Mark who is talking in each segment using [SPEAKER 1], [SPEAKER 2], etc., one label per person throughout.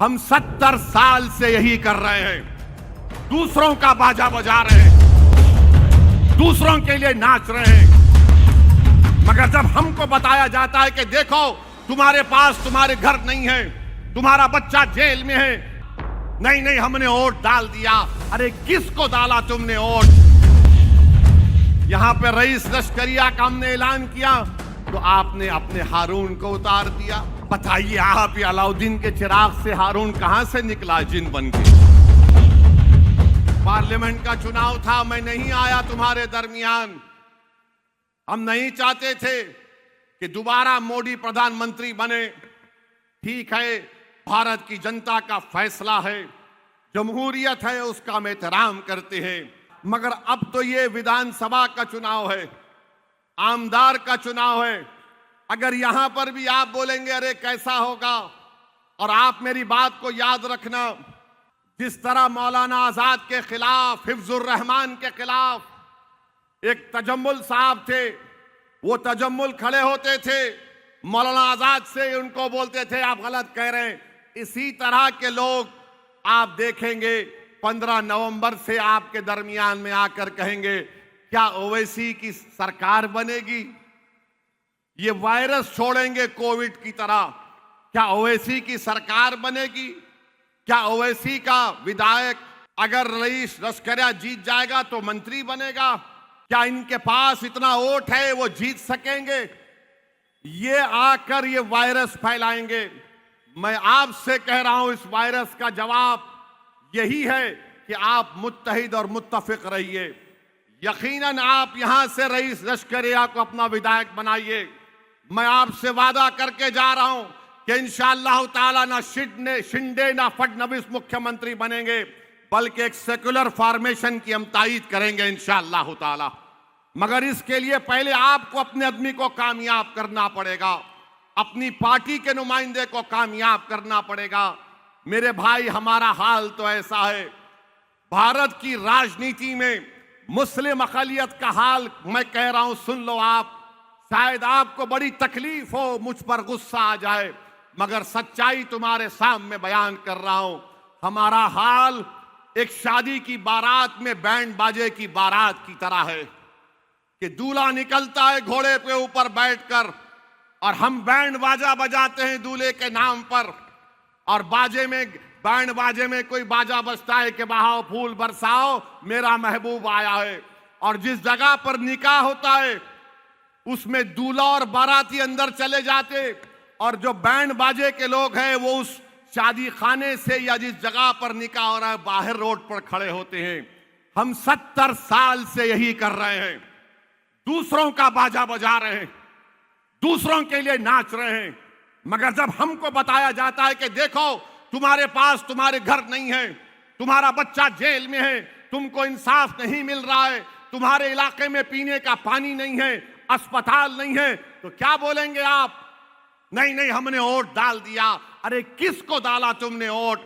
[SPEAKER 1] हम 70 साल से यही कर रहे हैं। दूसरों का बाजा बजा रहे हैं, दूसरों के लिए नाच रहे हैं, मगर जब हमको बताया जाता है कि देखो तुम्हारे पास तुम्हारे घर नहीं है, तुम्हारा बच्चा जेल में है, नहीं नहीं हमने वोट डाल दिया। अरे किसको डाला तुमने वोट? यहां पे रईस लश्करिया का हमने ऐलान किया तो आपने अपने हारून को उतार दिया। बताइए आप, ये अलाउद्दीन के चिराग से हारून कहां से निकला जिन बन के? पार्लियामेंट का चुनाव था, मैं नहीं आया तुम्हारे दरमियान। हम नहीं चाहते थे कि दोबारा मोदी प्रधानमंत्री बने। ठीक है, भारत की जनता का फैसला है, जमहूरियत है, उसका हम एहतराम करते हैं, मगर अब तो ये विधानसभा का चुनाव है, आमदार का चुनाव है। अगर यहां पर भी आप बोलेंगे अरे कैसा होगा, और आप मेरी बात को याद रखना, जिस तरह मौलाना आजाद के खिलाफ, हिफ्जुर रहमान के खिलाफ एक तजम्मुल साहब थे, वो तजम्मुल खड़े होते थे, मौलाना आजाद से उनको बोलते थे आप गलत कह रहे हैं। इसी तरह के लोग आप देखेंगे 15 नवंबर से आपके दरमियान में आकर कहेंगे क्या ओवैसी की सरकार बनेगी? ये वायरस छोड़ेंगे कोविड की तरह, क्या ओवैसी की सरकार बनेगी? क्या ओवैसी का विधायक अगर रईस लश्करिया जीत जाएगा तो मंत्री बनेगा? क्या इनके पास इतना वोट है वो जीत सकेंगे? ये आकर ये वायरस फैलाएंगे। मैं आपसे कह रहा हूं, इस वायरस का जवाब यही है कि आप मुत्तहिद और मुत्तफिक रहिए। यकीनन आप यहां से रईस लश्करिया को अपना विधायक बनाइए। मैं आपसे वादा करके जा रहा हूं कि इंशाअल्लाह ताला ना शिंदे ना फडणवीस मुख्यमंत्री बनेंगे, बल्कि एक सेक्युलर फॉर्मेशन की हम तायीद करेंगे इंशाअल्लाह ताला। मगर इसके लिए पहले आपको अपने आदमी को कामयाब करना पड़ेगा, अपनी पार्टी के नुमाइंदे को कामयाब करना पड़ेगा। मेरे भाई, हमारा हाल तो ऐसा है, भारत की राजनीति में मुस्लिम अक़लियत का हाल मैं कह रहा हूं, सुन लो आप। शायद आपको बड़ी तकलीफ हो, मुझ पर गुस्सा आ जाए, मगर सच्चाई तुम्हारे सामने बयान कर रहा हूं। हमारा हाल एक शादी की बारात में बैंड बाजे की बारात की तरह है कि दूल्हा निकलता है घोड़े पे ऊपर बैठकर और हम बैंड बाजा बजाते हैं दूल्हे के नाम पर, और बैंड बाजे में कोई बाजा बजता है कि बहाओ फूल बरसाओ मेरा महबूब आया है। और जिस जगह पर निकाह होता है उसमें दूल्हा और बाराती अंदर चले जाते, और जो बैंड बाजे के लोग हैं वो उस शादी खाने से या जिस जगह पर निकाह हो रहा है बाहर रोड पर खड़े होते हैं। हम 70 साल से यही कर रहे हैं, दूसरों का बाजा बजा रहे हैं, दूसरों के लिए नाच रहे हैं, मगर जब हमको बताया जाता है कि देखो तुम्हारे पास तुम्हारे घर नहीं है, तुम्हारा बच्चा जेल में है, तुमको इंसाफ नहीं मिल रहा है, तुम्हारे इलाके में पीने का पानी नहीं है, अस्पताल नहीं है, तो क्या बोलेंगे आप? नहीं नहीं हमने वोट डाल दिया। अरे किसको डाला तुमने वोट?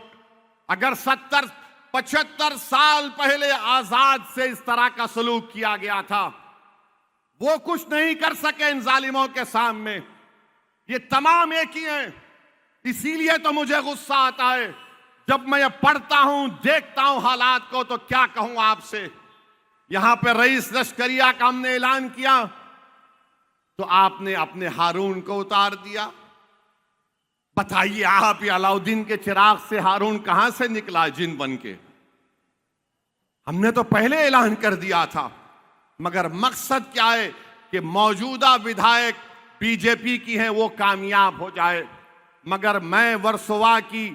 [SPEAKER 1] अगर 75 साल पहले आजाद से इस तरह का सलूक किया गया था, वो कुछ नहीं कर सके इन जालिमों के सामने। ये तमाम एक ही हैं। इसीलिए तो मुझे गुस्सा आता है जब मैं ये पढ़ता हूं, देखता हूं हालात को, तो क्या कहूं आपसे। यहां पे रईस लश्करिया का हमने ऐलान किया तो आपने अपने हारून को उतार दिया। बताइए आप, ये अलाउद्दीन के चिराग से हारून कहां से निकला जिन बन के? हमने तो पहले ऐलान कर दिया था, मगर मकसद क्या है कि मौजूदा विधायक बीजेपी की हैं वो कामयाब हो जाए। मगर मैं वर्सोवा की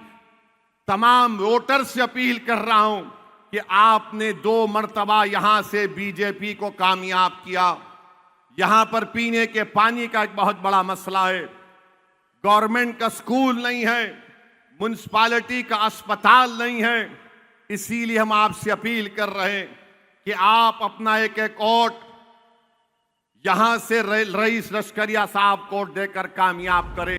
[SPEAKER 1] तमाम वोटर से अपील कर रहा हूं कि आपने 2 मर्तबा यहां से बीजेपी को कामयाब किया। यहां पर पीने के पानी का एक बहुत बड़ा मसला है, गवर्नमेंट का स्कूल नहीं है, म्युनिसिपैलिटी का अस्पताल नहीं है। इसीलिए हम आपसे अपील कर रहे हैं कि आप अपना एक वोट यहां से रईस लश्करिया साहब को देकर कामयाब करें।